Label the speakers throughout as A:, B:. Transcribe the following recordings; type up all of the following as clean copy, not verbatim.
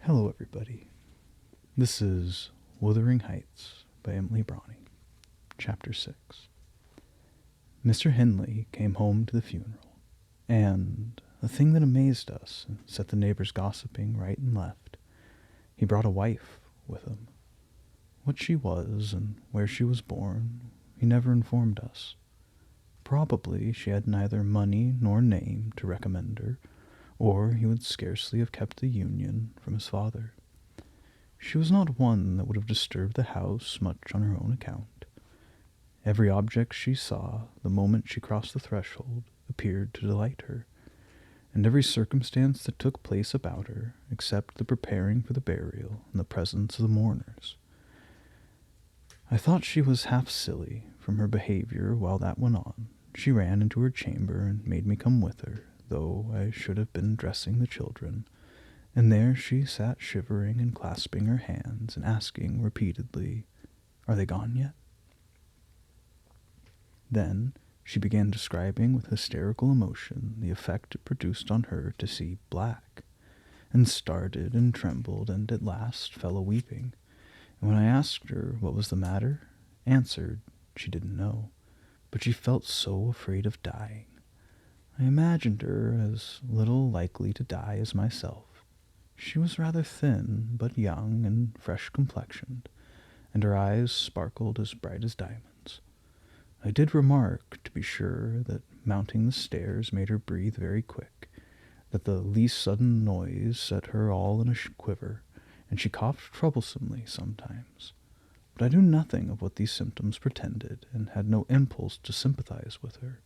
A: Hello, everybody. This is Wuthering Heights by Emily Brontë, Chapter 6. Mr. Henley came home to the funeral, and a thing that amazed us and set the neighbors gossiping right and left, he brought a wife with him. What she was and where she was born, he never informed us. Probably she had neither money nor name to recommend her, or he would scarcely have kept the union from his father. She was not one that would have disturbed the house much on her own account. Every object she saw, the moment she crossed the threshold, appeared to delight her, and every circumstance that took place about her, except the preparing for the burial and the presence of the mourners. I thought she was half silly from her behavior while that went on. She ran into her chamber and made me come with her, though I should have been dressing the children, and there she sat shivering and clasping her hands and asking repeatedly, "Are they gone yet?" Then she began describing with hysterical emotion the effect it produced on her to see black, and started and trembled and at last fell a-weeping, and when I asked her what was the matter, answered she didn't know, but she felt so afraid of dying. I imagined her as little likely to die as myself. She was rather thin, but young and fresh-complexioned, and her eyes sparkled as bright as diamonds. I did remark, to be sure, that mounting the stairs made her breathe very quick, that the least sudden noise set her all in a quiver, and she coughed troublesomely sometimes. But I knew nothing of what these symptoms portended, and had no impulse to sympathize with her.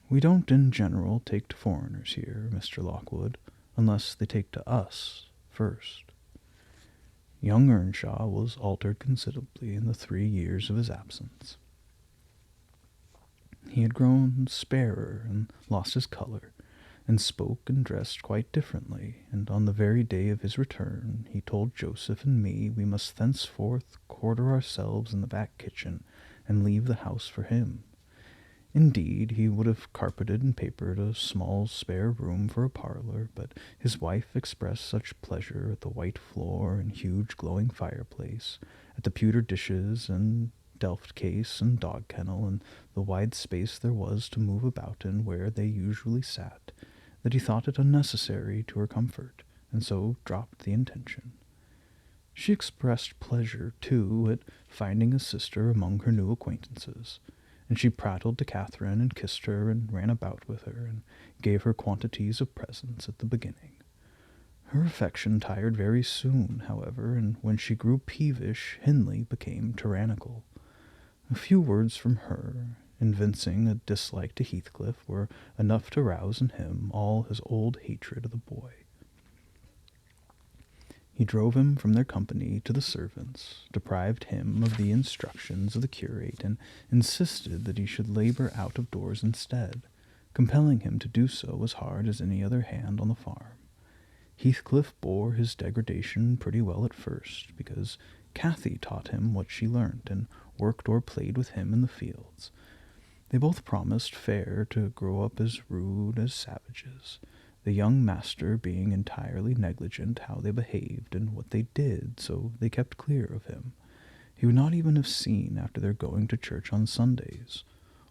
A: We don't in general take to foreigners here, Mr. Lockwood, unless they take to us first. Young Earnshaw was altered considerably in the 3 years of his absence. He had grown sparer and lost his color, and spoke and dressed quite differently, and on the very day of his return he told Joseph and me we must thenceforth quarter ourselves in the back kitchen and leave the house for him. Indeed, he would have carpeted and papered a small spare room for a parlor, but his wife expressed such pleasure at the white floor and huge glowing fireplace, at the pewter dishes and delft case and dog kennel, and the wide space there was to move about in where they usually sat, that he thought it unnecessary to her comfort, and so dropped the intention. She expressed pleasure, too, at finding a sister among her new acquaintances, and she prattled to Catherine and kissed her and ran about with her and gave her quantities of presents at the beginning. Her affection tired very soon, however, and when she grew peevish, Henley became tyrannical. A few words from her, evincing a dislike to Heathcliff, were enough to rouse in him all his old hatred of the boy. He drove him from their company to the servants, deprived him of the instructions of the curate, and insisted that he should labor out of doors instead, compelling him to do so as hard as any other hand on the farm. Heathcliff bore his degradation pretty well at first, because Cathy taught him what she learnt, and worked or played with him in the fields. They both promised fair to grow up as rude as savages, the young master being entirely negligent how they behaved and what they did, so they kept clear of him. He would not even have seen after their going to church on Sundays.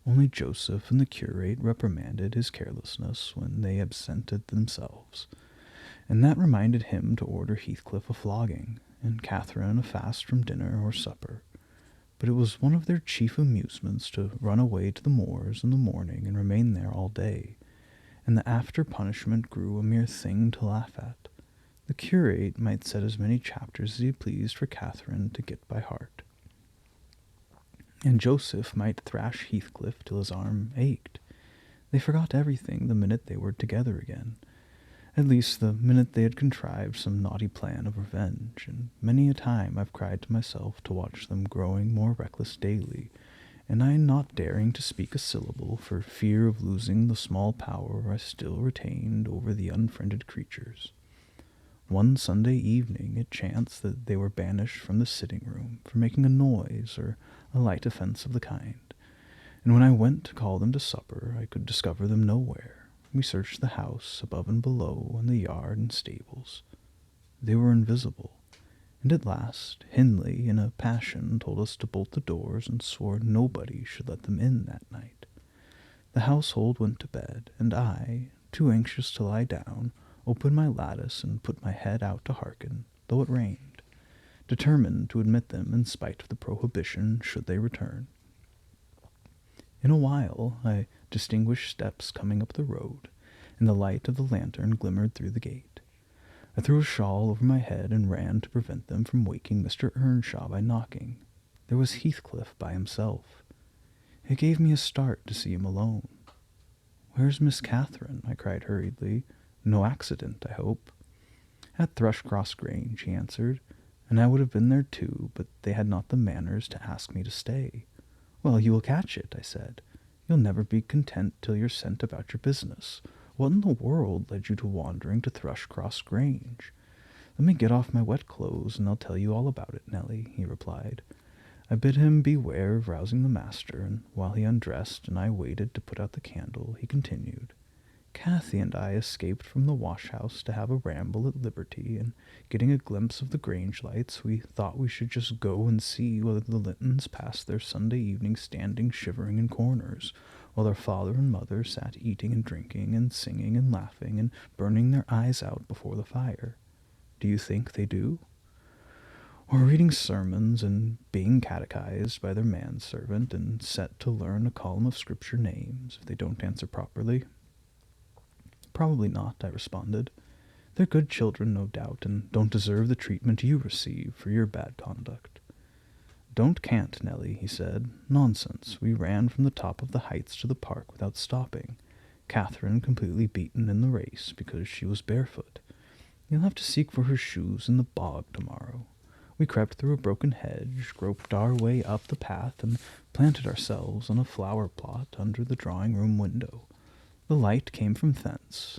A: Only Joseph and the curate reprimanded his carelessness when they absented themselves, and that reminded him to order Heathcliff a flogging, and Catherine a fast from dinner or supper. But it was one of their chief amusements to run away to the moors in the morning and remain there all day, and the after-punishment grew a mere thing to laugh at. The curate might set as many chapters as he pleased for Catherine to get by heart, and Joseph might thrash Heathcliff till his arm ached. They forgot everything the minute they were together again, at least the minute they had contrived some naughty plan of revenge, and many a time I've cried to myself to watch them growing more reckless daily, and I not daring to speak a syllable for fear of losing the small power I still retained over the unfriended creatures. One Sunday evening it chanced that they were banished from the sitting-room for making a noise or a light offence of the kind, and when I went to call them to supper I could discover them nowhere. We searched the house, above and below, and the yard and stables. they were invisible, and at last Hindley, in a passion, told us to bolt the doors and swore nobody should let them in that night. The household went to bed, and I, too anxious to lie down, opened my lattice and put my head out to hearken, though it rained, determined to admit them in spite of the prohibition should they return. In a while I distinguished steps coming up the road, and the light of the lantern glimmered through the gate. I threw a shawl over my head and ran to prevent them from waking Mr. Earnshaw by knocking. There was Heathcliff by himself. It gave me a start to see him alone. "Where's Miss Catherine?" I cried hurriedly. "No accident, I hope." "At Thrushcross Grange," he answered, "and I would have been there too, but they had not the manners to ask me to stay." "Well, you will catch it," I said. "You'll never be content till you're sent about your business. What in the world led you to wandering to Thrushcross Grange?" "Let me get off my wet clothes, and I'll tell you all about it, Nelly," he replied. I bid him beware of rousing the master, and while he undressed and I waited to put out the candle, he continued. "Cathy and I escaped from the wash-house to have a ramble at liberty, and getting a glimpse of the Grange lights, we thought we should just go and see whether the Lintons passed their Sunday evening standing shivering in corners, while their father and mother sat eating and drinking and singing and laughing and burning their eyes out before the fire. Do you think they do? Or reading sermons and being catechized by their manservant and set to learn a column of Scripture names if they don't answer properly?" "Probably not," I responded. "They're good children, no doubt, and don't deserve the treatment you receive for your bad conduct." "Can't, Nelly," he said. "Nonsense. We ran from the top of the heights to the park without stopping. Catherine completely beaten in the race because she was barefoot. You'll have to seek for her shoes in the bog tomorrow. We crept through a broken hedge, groped our way up the path, and planted ourselves on a flower plot under the drawing-room window. The light came from thence.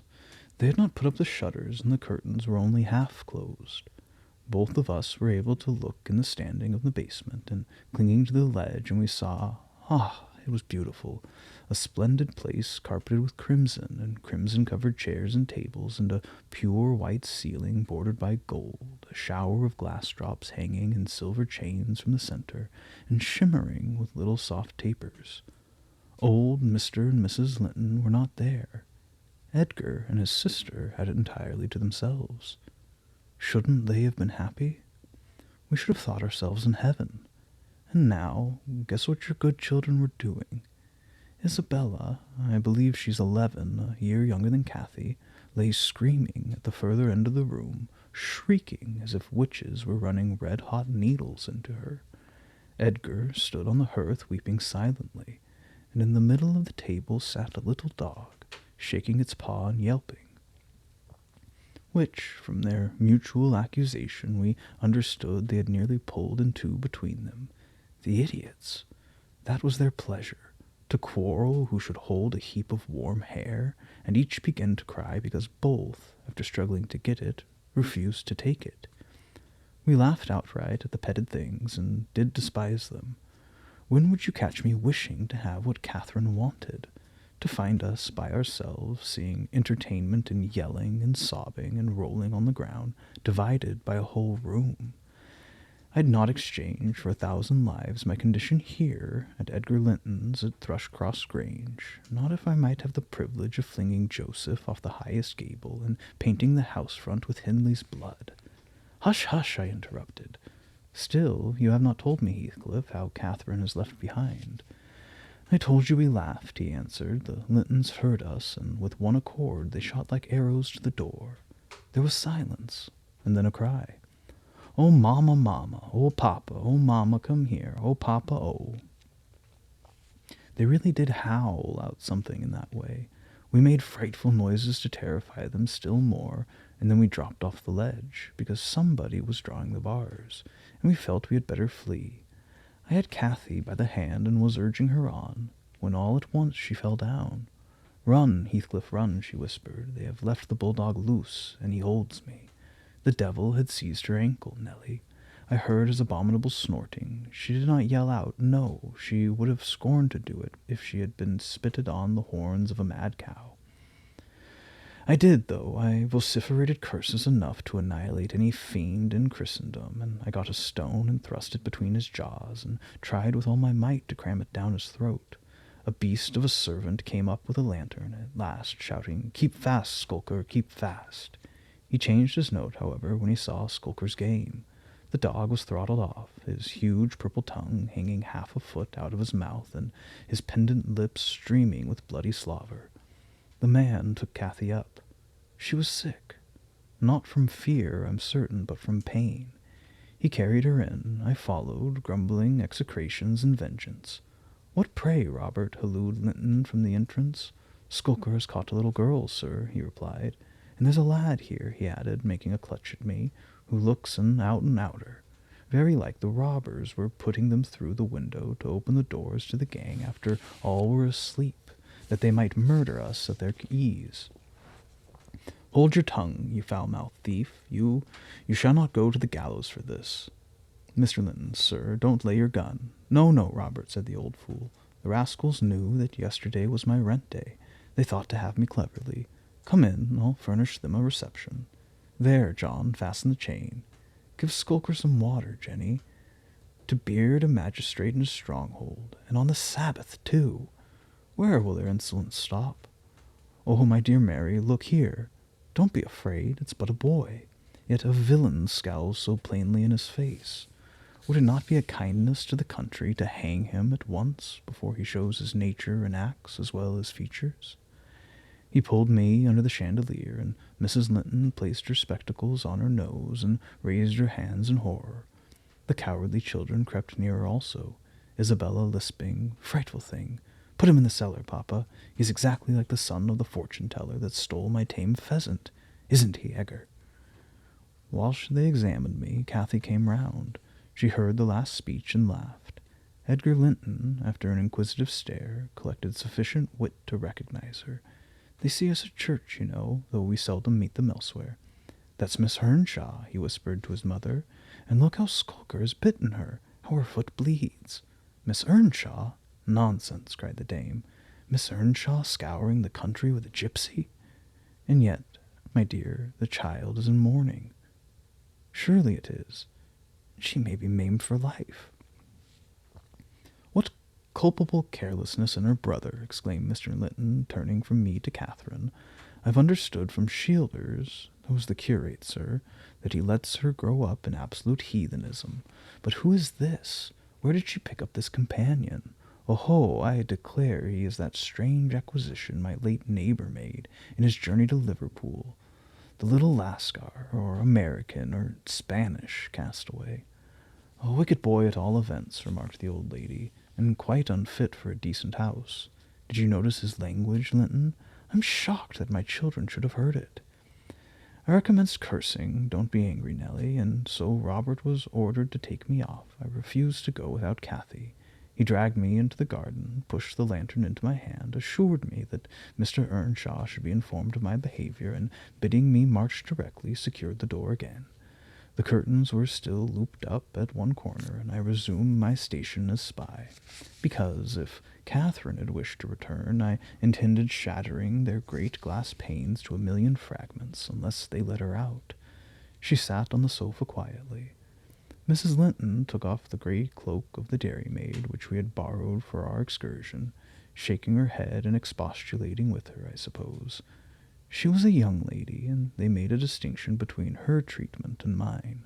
A: They had not put up the shutters, and the curtains were only half closed. Both of us were able to look in the standing of the basement, and clinging to the ledge, and we saw, it was beautiful, a splendid place carpeted with crimson, and crimson-covered chairs and tables, and a pure white ceiling bordered by gold, a shower of glass drops hanging in silver chains from the center, and shimmering with little soft tapers. Old Mr. and Mrs. Linton were not there. Edgar and his sister had it entirely to themselves. Shouldn't they have been happy? We should have thought ourselves in heaven. And now, guess what your good children were doing. Isabella, I believe she's 11, a year younger than Cathy, lay screaming at the further end of the room, shrieking as if witches were running red-hot needles into her. Edgar stood on the hearth weeping silently, and in the middle of the table sat a little dog, shaking its paw and yelping. Which, from their mutual accusation, we understood they had nearly pulled in two between them. The idiots! That was their pleasure, to quarrel who should hold a heap of warm hair, and each began to cry because both, after struggling to get it, refused to take it. We laughed outright at the petted things, and did despise them. When would you catch me wishing to have what Catherine wanted? To find us by ourselves, seeing entertainment in yelling and sobbing and rolling on the ground, divided by a whole room. I'd not exchange for 1,000 lives my condition here at Edgar Linton's at Thrushcross Grange, not if I might have the privilege of flinging Joseph off the highest gable and painting the house front with Hindley's blood. "Hush, hush," I interrupted. "Still, you have not told me, Heathcliff, how Catherine is left behind." "I told you we laughed," he answered. "The Lintons heard us, and with one accord they shot like arrows to the door. There was silence, and then a cry. 'Oh, mamma, mamma! Oh, papa! Oh, mamma, come here! Oh, papa, oh!' They really did howl out something in that way. We made frightful noises to terrify them still more, and then we dropped off the ledge, because somebody was drawing the bars, and we felt we had better flee. I had Cathy by the hand and was urging her on, when all at once she fell down. 'Run, Heathcliff, run,' she whispered. 'They have left the bulldog loose, and he holds me.' The devil had seized her ankle, Nelly. I heard his abominable snorting. She did not yell out. No, she would have scorned to do it if she had been spitted on the horns of a mad cow. I did, though. I vociferated curses enough to annihilate any fiend in Christendom, and I got a stone and thrust it between his jaws, and tried with all my might to cram it down his throat. A beast of a servant came up with a lantern at last, shouting, "Keep fast, Skulker, keep fast." He changed his note, however, when he saw Skulker's game. The dog was throttled off, his huge purple tongue hanging half a foot out of his mouth, and his pendant lips streaming with bloody slaver. The man took Cathy up. She was sick. Not from fear, I'm certain, but from pain. He carried her in. I followed, grumbling execrations and vengeance. "What pray, Robert?" hallooed Linton from the entrance. "Skulker has caught a little girl, sir," he replied. "And there's a lad here," he added, making a clutch at me, "who looks an out-and-outer. Very like the robbers were putting them through the window to open the doors to the gang after all were asleep, that they might murder us at their ease. Hold your tongue, you foul-mouthed thief. You shall not go to the gallows for this." "Mr. Linton, sir, don't lay your gun." "No, no, Robert," said the old fool. "The rascals knew that yesterday was my rent day. They thought to have me cleverly. Come in, and I'll furnish them a reception. There, John, fasten the chain. Give Skulker some water, Jenny. To beard a magistrate in his stronghold, and on the Sabbath, too. Where will their insolence stop? Oh, my dear Mary, look here. Don't be afraid, it's but a boy. Yet a villain scowls so plainly in his face. Would it not be a kindness to the country to hang him at once before he shows his nature and acts as well as features?" He pulled me under the chandelier, and Mrs. Linton placed her spectacles on her nose and raised her hands in horror. The cowardly children crept nearer also, Isabella lisping, "Frightful thing! Put him in the cellar, Papa. He's exactly like the son of the fortune-teller that stole my tame pheasant. Isn't he, Edgar?" Whilst they examined me, Cathy came round. She heard the last speech and laughed. Edgar Linton, after an inquisitive stare, collected sufficient wit to recognize her. "They see us at church, you know, though we seldom meet them elsewhere. That's Miss Earnshaw," he whispered to his mother, "and look how Skulker has bitten her, how her foot bleeds." "Miss Earnshaw? Nonsense," cried the dame. "Miss Earnshaw scouring the country with a gypsy? And yet, my dear, the child is in mourning." "Surely it is. She may be maimed for life." "What culpable carelessness in her brother!" exclaimed Mr. Linton, turning from me to Catherine. "I've understood from Shielders, who was the curate, sir, that he lets her grow up in absolute heathenism. But who is this? Where did she pick up this companion? Oh, I declare he is that strange acquisition my late neighbor made in his journey to Liverpool. The little Lascar, or American, or Spanish castaway. A wicked boy at all events," remarked the old lady, "and quite unfit for a decent house. Did you notice his language, Linton? I'm shocked that my children should have heard it." I recommenced cursing, "Don't be angry, Nelly," and so Robert was ordered to take me off. I refused to go without Cathy. He dragged me into the garden, pushed the lantern into my hand, assured me that Mr. Earnshaw should be informed of my behavior, and, bidding me march directly, secured the door again. The curtains were still looped up at one corner, and I resumed my station as spy, because, if Catherine had wished to return, I intended shattering their great glass panes to a million fragments, unless they let her out. She sat on the sofa quietly. Mrs. Linton took off the grey cloak of the dairymaid, which we had borrowed for our excursion, shaking her head and expostulating with her, I suppose. She was a young lady, and they made a distinction between her treatment and mine.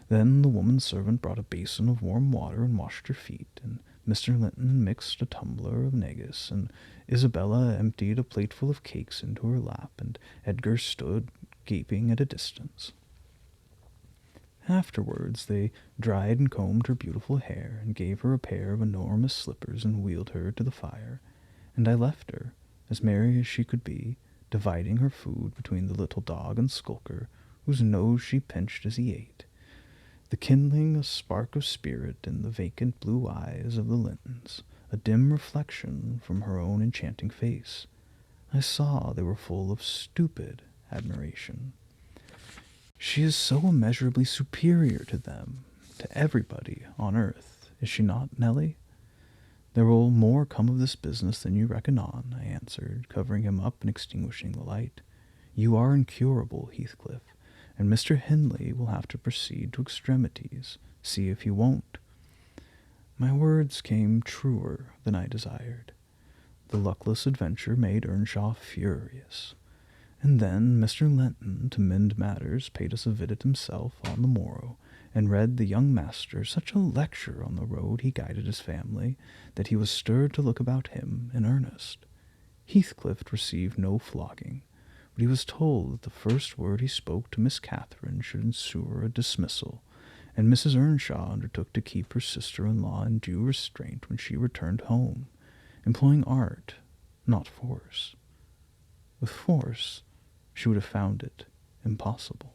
A: Then the woman servant brought a basin of warm water and washed her feet, and Mr. Linton mixed a tumbler of negus, and Isabella emptied a plateful of cakes into her lap, and Edgar stood gaping at a distance. Afterwards they dried and combed her beautiful hair, and gave her a pair of enormous slippers, and wheeled her to the fire, and I left her, as merry as she could be, dividing her food between the little dog and Skulker, whose nose she pinched as he ate, the kindling a spark of spirit in the vacant blue eyes of the Lintons, a dim reflection from her own enchanting face. I saw they were full of stupid admiration. She is so immeasurably superior to them, to everybody on earth, is she not, Nelly? There will more come of this business than you reckon on, I answered, covering him up and extinguishing the light. You are incurable, Heathcliff, and Mr. Hindley will have to proceed to extremities. See if he won't. My words came truer than I desired. The luckless adventure made Earnshaw furious. And then Mr. Lenton, to mend matters, paid us a visit himself on the morrow, and read the young master such a lecture on the road he guided his family, that he was stirred to look about him in earnest. Heathcliff received no flogging, but he was told that the first word he spoke to Miss Catherine should ensure a dismissal, and Mrs. Earnshaw undertook to keep her sister-in-law in due restraint when she returned home, employing art, not force. With force, she would have found it impossible.